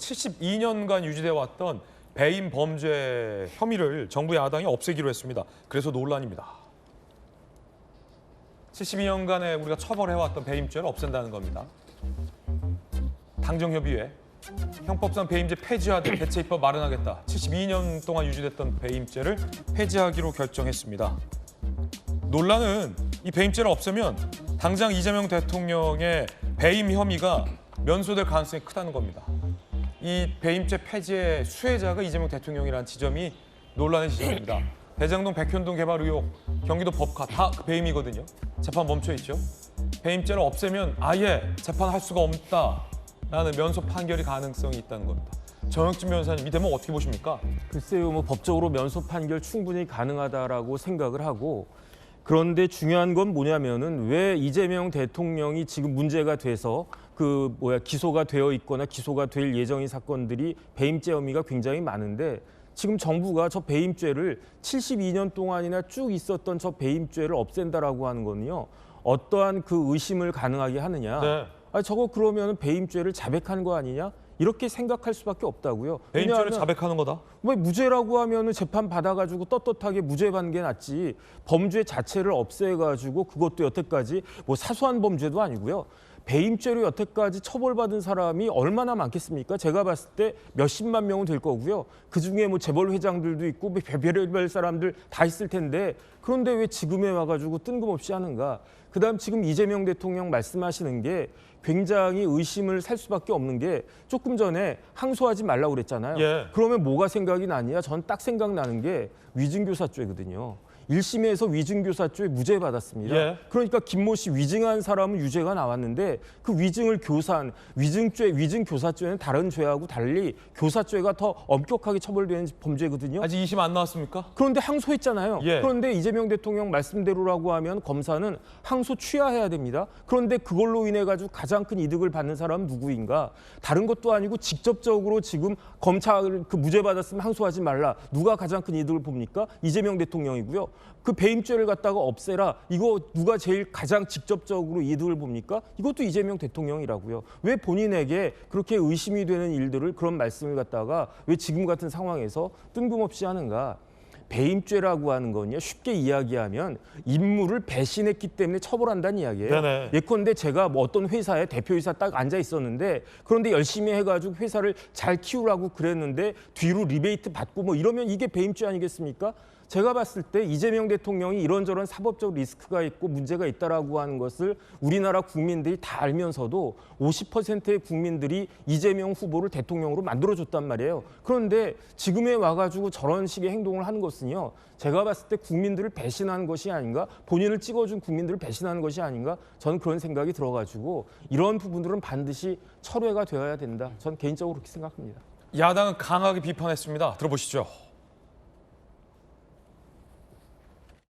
72년간 유지되어 왔던 배임 범죄 혐의를 정부 야당이 없애기로 했습니다. 그래서 논란입니다. 72년간에 우리가 처벌해왔던 배임죄를 없앤다는 겁니다. 당정협의회 형법상 배임죄 폐지하되 대체 입법 마련하겠다. 72년 동안 유지됐던 배임죄를 폐지하기로 결정했습니다. 논란은 이 배임죄를 없애면 당장 이재명 대통령의 배임 혐의가 면소될 가능성이 크다는 겁니다. 이 배임죄 폐지의 수혜자가 이재명 대통령이라는 지점이 논란의 지점입니다. 대장동 백현동 개발 의혹, 경기도 법카 다 배임이거든요. 재판 멈춰 있죠. 배임죄를 없애면 아예 재판할 수가 없다라는 면소 판결이 가능성이 있다는 겁니다. 정혁진 변호사님, 이 대목 어떻게 보십니까? 글쎄요, 뭐 법적으로 면소 판결 충분히 가능하다라고 생각을 하고, 그런데 중요한 건 뭐냐면은 왜 이재명 대통령이 지금 문제가 돼서 기소가 되어 있거나 기소가 될 예정인 사건들이 배임죄 혐의가 굉장히 많은데, 지금 정부가 저 배임죄를 72년 동안이나 쭉 있었던 저 배임죄를 없앤다라고 하는 거는요, 어떠한 그 의심을 가능하게 하느냐. 네. 아니, 저거 그러면 배임죄를 자백한 거 아니냐? 이렇게 생각할 수밖에 없다고요. 배임죄를 자백하는 거다? 뭐 무죄라고 하면은 재판 받아가지고 떳떳하게 무죄 받는 게 낫지, 범죄 자체를 없애가지고 그것도 여태까지 뭐 사소한 범죄도 아니고요. 배임죄로 여태까지 처벌받은 사람이 얼마나 많겠습니까? 제가 봤을 때 몇십만 명은 될 거고요. 그중에 뭐 재벌 회장들도 있고 뭐 별별 사람들 다 있을 텐데, 그런데 왜 지금에 와가지고 뜬금없이 하는가? 그다음 지금 이재명 대통령 말씀하시는 게 굉장히 의심을 살 수밖에 없는 게, 조금 전에 항소하지 말라고 그랬잖아요. 예. 그러면 뭐가 생각이 나냐? 전 딱 생각나는 게 위증교사죄거든요. 1심에서 위증교사죄 무죄 받았습니다. 예. 그러니까 김모 씨 위증한 사람은 유죄가 나왔는데, 그 위증을 교사한 위증교사죄는 다른 죄하고 달리 교사죄가 더 엄격하게 처벌되는 범죄거든요. 아직 2심 안 나왔습니까? 그런데 항소했잖아요. 예. 그런데 이재명 대통령 말씀대로라고 하면 검사는 항소 취하해야 됩니다. 그런데 그걸로 인해 가지고 가장 큰 이득을 받는 사람은 누구인가? 다른 것도 아니고 직접적으로 지금 검찰 무죄 받았으면 항소하지 말라. 누가 가장 큰 이득을 봅니까? 이재명 대통령이고요. 그 배임죄를 갖다가 없애라. 이거 누가 제일 가장 직접적으로 이득을 봅니까? 이것도 이재명 대통령이라고요. 왜 본인에게 그렇게 의심이 되는 일들을, 그런 말씀을 갖다가 왜 지금 같은 상황에서 뜬금없이 하는가? 배임죄라고 하는 건요, 쉽게 이야기하면 인물을 배신했기 때문에 처벌한다는 이야기예요. 네네. 예컨대 제가 뭐 어떤 회사에 대표이사 딱 앉아 있었는데, 그런데 열심히 해가지고 회사를 잘 키우라고 그랬는데 뒤로 리베이트 받고 뭐 이러면 이게 배임죄 아니겠습니까? 제가 봤을 때 이재명 대통령이 이런저런 사법적 리스크가 있고 문제가 있다라고 하는 것을 우리나라 국민들이 다 알면서도 50%의 국민들이 이재명 후보를 대통령으로 만들어줬단 말이에요. 그런데 지금에 와가지고 저런 식의 행동을 하는 것은요, 제가 봤을 때 국민들을 배신하는 것이 아닌가, 본인을 찍어준 국민들을 배신하는 것이 아닌가, 저는 그런 생각이 들어가지고 이런 부분들은 반드시 철회가 되어야 된다. 전 개인적으로 그렇게 생각합니다. 야당은 강하게 비판했습니다. 들어보시죠.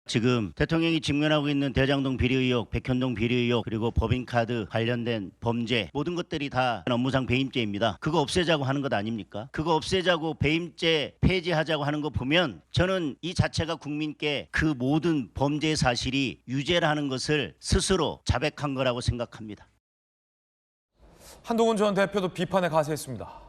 지금 대통령이 직면하고 있는 대장동 비리 의혹, 백현동 비리 의혹, 그리고 법인카드 관련된 범죄, 모든 것들이 다 업무상 배임죄입니다. 그거 없애자고 하는 것 아닙니까? 그거 없애자고 배임죄 폐지하자고 하는 거 보면 저는 이 자체가 국민께 그 모든 범죄 사실이 유죄라는 것을 스스로 자백한 거라고 생각합니다. 한동훈 전 대표도 비판에 가세했습니다.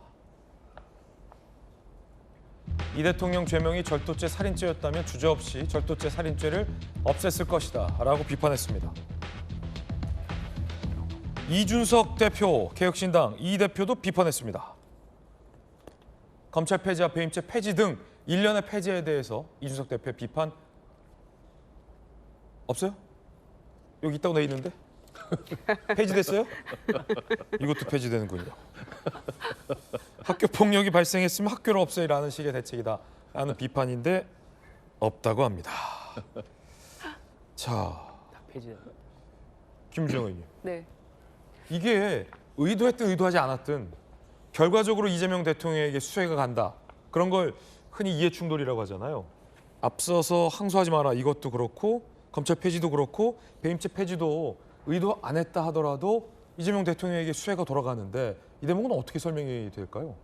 이 대통령 죄명이 절도죄 살인죄였다면 주저없이 절도죄 살인죄를 없앴을 것이다 라고 비판했습니다. 이준석 대표, 개혁신당 이 대표도 비판했습니다. 검찰 폐지와 배임죄 폐지 등 일련의 폐지에 대해서 이준석 대표의 비판 없어요? 여기 있다고 돼 있는데? 폐지됐어요? 이것도 폐지되는군요. 학교 폭력이 발생했으면 학교를 없애라는 식의 대책이다라는 비판인데 없다고 합니다. 자, 김주영 의원님. 네. 이게 의도했든 의도하지 않았든 결과적으로 이재명 대통령에게 수혜가 간다. 그런 걸 흔히 이해충돌이라고 하잖아요. 앞서서 항소하지 마라 이것도 그렇고 검찰 폐지도 그렇고 배임죄 폐지도 의도 안 했다 하더라도 이재명 대통령에게 수혜가 돌아가는데 이 대목은 어떻게 설명이 될까요?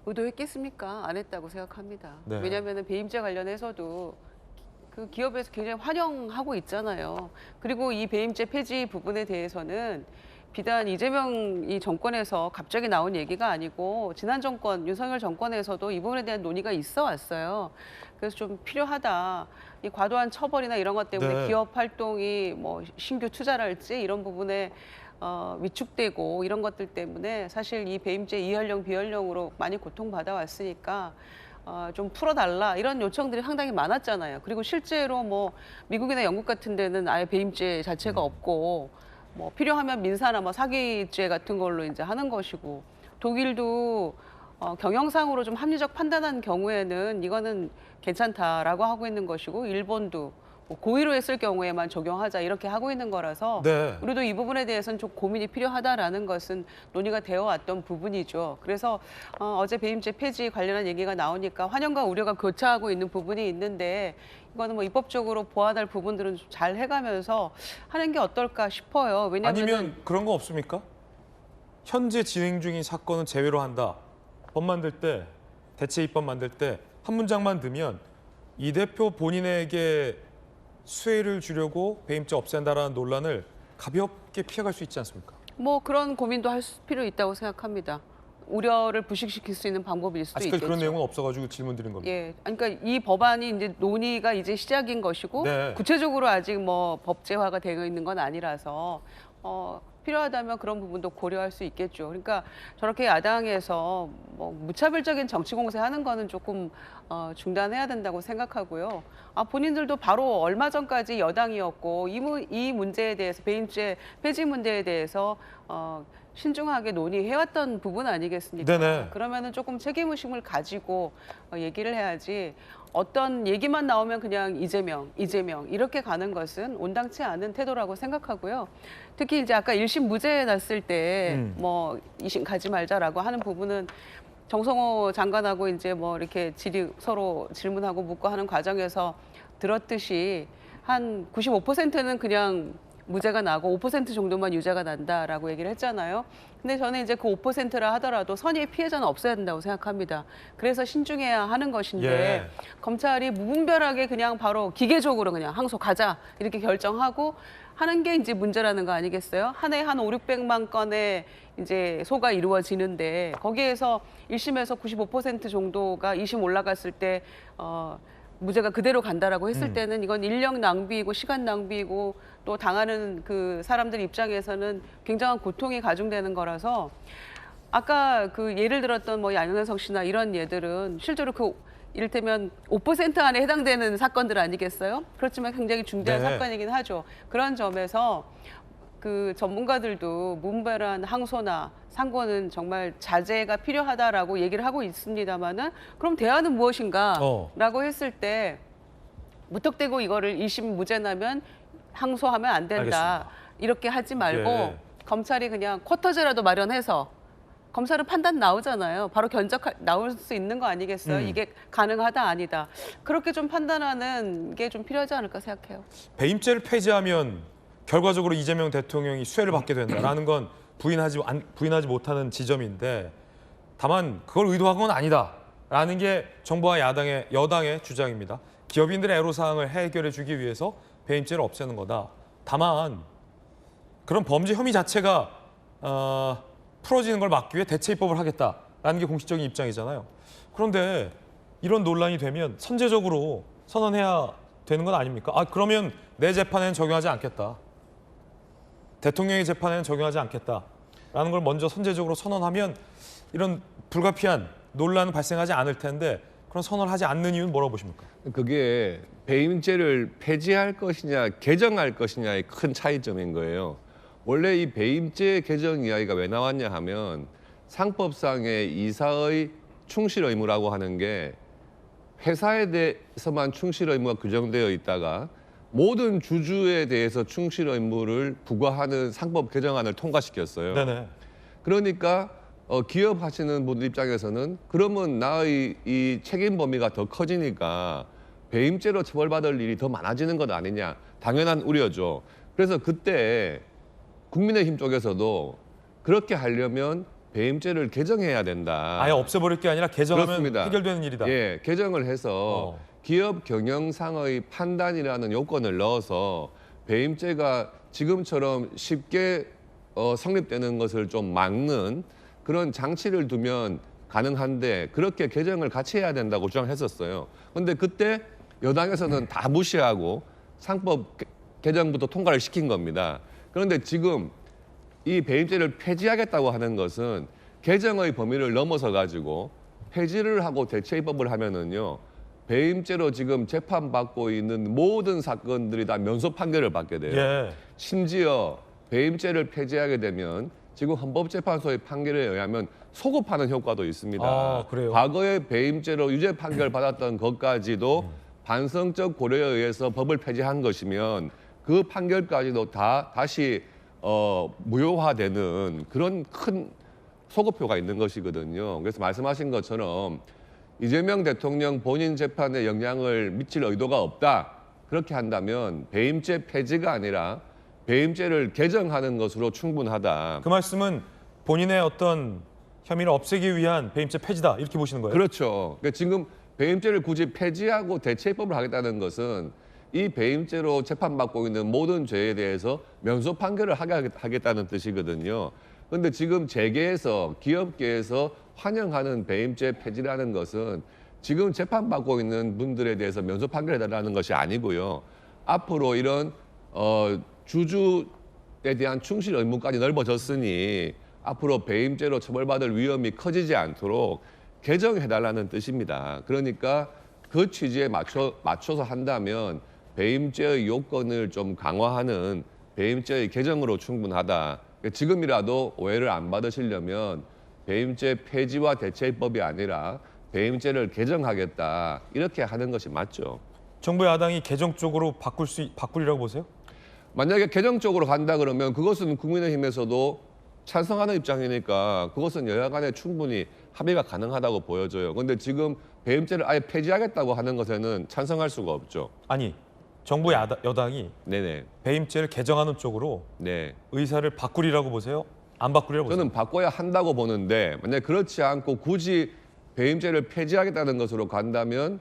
의도했겠습니까? 안 했다고 생각합니다. 네. 왜냐하면 배임죄 관련해서도 그 기업에서 굉장히 환영하고 있잖아요. 그리고 이 배임죄 폐지 부분에 대해서는 비단 이재명 이 정권에서 갑자기 나온 얘기가 아니고 지난 정권 윤석열 정권에서도 이 부분에 대한 논의가 있어 왔어요. 그래서 좀 필요하다. 이 과도한 처벌이나 이런 것 때문에 네. 기업 활동이 뭐 신규 투자랄지 이런 부분에 위축되고 이런 것들 때문에 사실 이 배임죄 이연령 비연령으로 많이 고통받아 왔으니까 좀 풀어달라 이런 요청들이 상당히 많았잖아요. 그리고 실제로 뭐 미국이나 영국 같은 데는 아예 배임죄 자체가 없고 뭐 필요하면 민사나 뭐 사기죄 같은 걸로 이제 하는 것이고 독일도 경영상으로 좀 합리적 판단한 경우에는 이거는 괜찮다라고 하고 있는 것이고 일본도 뭐 고의로 했을 경우에만 적용하자 이렇게 하고 있는 거라서 네. 우리도 이 부분에 대해서는 좀 고민이 필요하다라는 것은 논의가 되어 왔던 부분이죠. 그래서 어제 배임죄 폐지 관련한 얘기가 나오니까 환영과 우려가 교차하고 있는 부분이 있는데 이거는 뭐 입법적으로 보완할 부분들은 좀 잘 해가면서 하는 게 어떨까 싶어요. 왜냐하면 아니면 그런 거 없습니까? 현재 진행 중인 사건은 제외로 한다. 법 만들 때, 대체 입법 만들 때 한 문장만 넣으면 이 대표 본인에게 수혜를 주려고 배임죄 없앤다라는 논란을 가볍게 피해갈 수 있지 않습니까? 뭐 그런 고민도 할 필요 있다고 생각합니다. 우려를 부식시킬 수 있는 방법일 수도 아직까지 있겠죠. 그런 내용은 없어가지고 질문 드린 겁니다. 예, 그러니까 이 법안이 이제 논의가 이제 시작인 것이고 네. 구체적으로 아직 뭐 법제화가 되어 있는 건 아니라서 필요하다면 그런 부분도 고려할 수 있겠죠. 그러니까 저렇게 야당에서 뭐 무차별적인 정치 공세하는 거는 조금 중단해야 된다고 생각하고요. 본인들도 바로 얼마 전까지 여당이었고 이 문제에 대해서 배임죄 폐지 문제에 대해서 신중하게 논의해왔던 부분 아니겠습니까? 네네. 그러면은 조금 책임의식을 가지고 얘기를 해야지 어떤 얘기만 나오면 그냥 이재명 이렇게 가는 것은 온당치 않은 태도라고 생각하고요. 특히 이제 아까 1심 무죄 났을 때 뭐 2심 가지 말자라고 하는 부분은 정성호 장관하고 이제 뭐 이렇게 서로 질문하고 묻고 하는 과정에서 들었듯이 한 95%는 그냥 무죄가 나고 5% 정도만 유죄가 난다라고 얘기를 했잖아요. 근데 저는 이제 그 5%라 하더라도 선의의 피해자는 없어야 된다고 생각합니다. 그래서 신중해야 하는 것인데 예. 검찰이 무분별하게 그냥 바로 기계적으로 그냥 항소 가자 이렇게 결정하고 하는 게 이제 문제라는 거 아니겠어요? 한 해 한 5,600만 건의 이제 소가 이루어지는데 거기에서 1심에서 95% 정도가 2심 올라갔을 때 무죄가 그대로 간다라고 했을 때는 이건 인력 낭비이고 시간 낭비이고 또 당하는 그 사람들 입장에서는 굉장한 고통이 가중되는 거라서 아까 그 예를 들었던 뭐 양현석 씨나 이런 예들은 실제로 그 이를테면 5% 안에 해당되는 사건들 아니겠어요? 그렇지만 굉장히 중대한 네. 사건이긴 하죠. 그런 점에서 그 전문가들도 무분별한 항소나 상고는 정말 자제가 필요하다라고 얘기를 하고 있습니다만은 그럼 대안은 무엇인가라고 했을 때 무턱대고 이거를 2심 무죄 나면 항소하면 안 된다. 알겠습니다. 이렇게 하지 말고 예. 검찰이 그냥 쿼터제라도 마련해서 검찰은 판단 나오잖아요. 바로 나올 수 있는 거 아니겠어요? 이게 가능하다 아니다. 그렇게 좀 판단하는 게 좀 필요하지 않을까 생각해요. 배임죄를 폐지하면 결과적으로 이재명 대통령이 수혜를 받게 된다라는 건 부인하지 못하는 지점인데 다만 그걸 의도한 건 아니다라는 게 정부와 여당의 주장입니다. 기업인들의 애로사항을 해결해 주기 위해서 배임죄를 없애는 거다. 다만 그런 범죄 혐의 자체가 풀어지는 걸 막기 위해 대체 입법을 하겠다라는 게 공식적인 입장이잖아요. 그런데 이런 논란이 되면 선제적으로 선언해야 되는 건 아닙니까? 그러면 내 재판에는 적용하지 않겠다. 대통령의 재판에는 적용하지 않겠다라는 걸 먼저 선제적으로 선언하면 이런 불가피한 논란은 발생하지 않을 텐데 그런 선언을 하지 않는 이유는 뭐라고 보십니까? 그게 배임죄를 폐지할 것이냐 개정할 것이냐의 큰 차이점인 거예요. 원래 이 배임죄 개정 이야기가 왜 나왔냐 하면 상법상의 이사의 충실 의무라고 하는 게 회사에 대해서만 충실 의무가 규정되어 있다가 모든 주주에 대해서 충실 의무를 부과하는 상법 개정안을 통과시켰어요. 네네. 그러니까 기업 하시는 분들 입장에서는 그러면 나의 이 책임 범위가 더 커지니까 배임죄로 처벌받을 일이 더 많아지는 것 아니냐. 당연한 우려죠. 그래서 그때 국민의힘 쪽에서도 그렇게 하려면 배임죄를 개정해야 된다. 아예 없애버릴 게 아니라 개정하면 그렇습니다. 해결되는 일이다. 예, 개정을 해서 기업 경영상의 판단이라는 요건을 넣어서 배임죄가 지금처럼 쉽게 성립되는 것을 좀 막는 그런 장치를 두면 가능한데 그렇게 개정을 같이 해야 된다고 주장했었어요. 그런데 그때 여당에서는 다 무시하고 상법 개정부터 통과를 시킨 겁니다. 그런데 지금 이 배임죄를 폐지하겠다고 하는 것은 개정의 범위를 넘어서 가지고 폐지를 하고 대체입법을 하면은요. 배임죄로 지금 재판받고 있는 모든 사건들이 다 면소 판결을 받게 돼요. 예. 심지어 배임죄를 폐지하게 되면 지금 헌법재판소의 판결에 의하면 소급하는 효과도 있습니다. 아, 그래요? 과거에 배임죄로 유죄 판결 받았던 것까지도 반성적 고려에 의해서 법을 폐지한 것이면 그 판결까지도 다시 무효화되는 그런 큰 소급효가 있는 것이거든요. 그래서 말씀하신 것처럼 이재명 대통령 본인 재판에 영향을 미칠 의도가 없다. 그렇게 한다면 배임죄 폐지가 아니라 배임죄를 개정하는 것으로 충분하다. 그 말씀은 본인의 어떤 혐의를 없애기 위한 배임죄 폐지다 이렇게 보시는 거예요? 그렇죠. 그러니까 지금 배임죄를 굳이 폐지하고 대체입법을 하겠다는 것은 이 배임죄로 재판받고 있는 모든 죄에 대해서 면소 판결을 하겠다는 뜻이거든요. 그런데 지금 재계에서 기업계에서 환영하는 배임죄 폐지라는 것은 지금 재판받고 있는 분들에 대해서 면소 판결해달라는 것이 아니고요. 앞으로 이런 주주에 대한 충실 의무까지 넓어졌으니 앞으로 배임죄로 처벌받을 위험이 커지지 않도록 개정해달라는 뜻입니다. 그러니까 그 취지에 맞춰서 한다면 배임죄의 요건을 좀 강화하는 배임죄의 개정으로 충분하다. 지금이라도 오해를 안 받으시려면 배임죄 폐지와 대체입법이 아니라 배임죄를 개정하겠다 이렇게 하는 것이 맞죠. 정부 야당이 개정 쪽으로 바꾸리라고 보세요? 만약에 개정 쪽으로 간다 그러면 그것은 국민의힘에서도 찬성하는 입장이니까 그것은 여야 간에 충분히 합의가 가능하다고 보여져요. 그런데 지금 배임죄를 아예 폐지하겠다고 하는 것에는 찬성할 수가 없죠. 아니, 정부 여당이 네네. 배임죄를 개정하는 쪽으로 네. 의사를 바꾸리라고 보세요? 안 바꾸리라고 보세요? 저는 바꿔야 한다고 보는데 만약 그렇지 않고 굳이 배임죄를 폐지하겠다는 것으로 간다면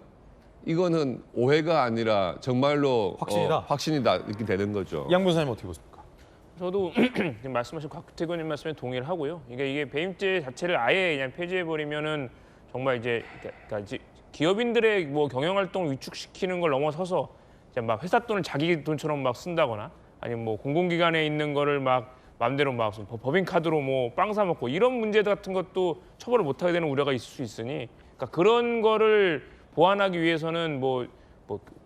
이거는 오해가 아니라 정말로 확신이다? 확신이다 이렇게 되는 거죠. 양 변호사님 어떻게 보십니까? 저도 지금 말씀하신 곽태근 의원님 말씀에 동의를 하고요. 이게 배임죄 자체를 아예 그냥 폐지해 버리면은 정말 그러니까 이제 기업인들의 뭐 경영 활동을 위축시키는 걸 넘어서서 이제 막 회사 돈을 자기 돈처럼 막 쓴다거나 아니면 뭐 공공기관에 있는 거를 막 마음대로 막 법인카드로 뭐 빵 사 먹고 이런 문제 같은 것도 처벌을 못 하게 되는 우려가 있을 수 있으니 그러니까 그런 거를 보완하기 위해서는 뭐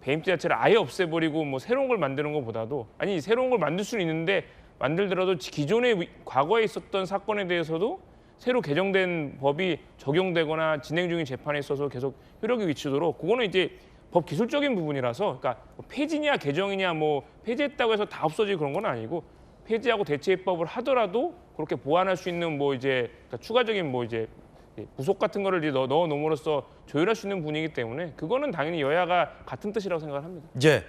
배임죄 자체를 아예 없애버리고 뭐 새로운 걸 만드는 것보다도 아니 새로운 걸 만들 수는 있는데 만들더라도 기존에 과거에 있었던 사건에 대해서도 새로 개정된 법이 적용되거나 진행 중인 재판에 있어서 계속 효력이 미치도록 그거는 이제 법 기술적인 부분이라서 그러니까 뭐 폐지냐 개정이냐 뭐 폐지했다고 해서 다 없어지고 그런 건 아니고 폐지하고 대체입법을 하더라도 그렇게 보완할 수 있는 뭐 이제 그러니까 추가적인 뭐 이제 부속 같은 거를 이제 넣어 놓음으로써 조율할 수 있는 분이기 때문에 그거는 당연히 여야가 같은 뜻이라고 생각합니다. 이제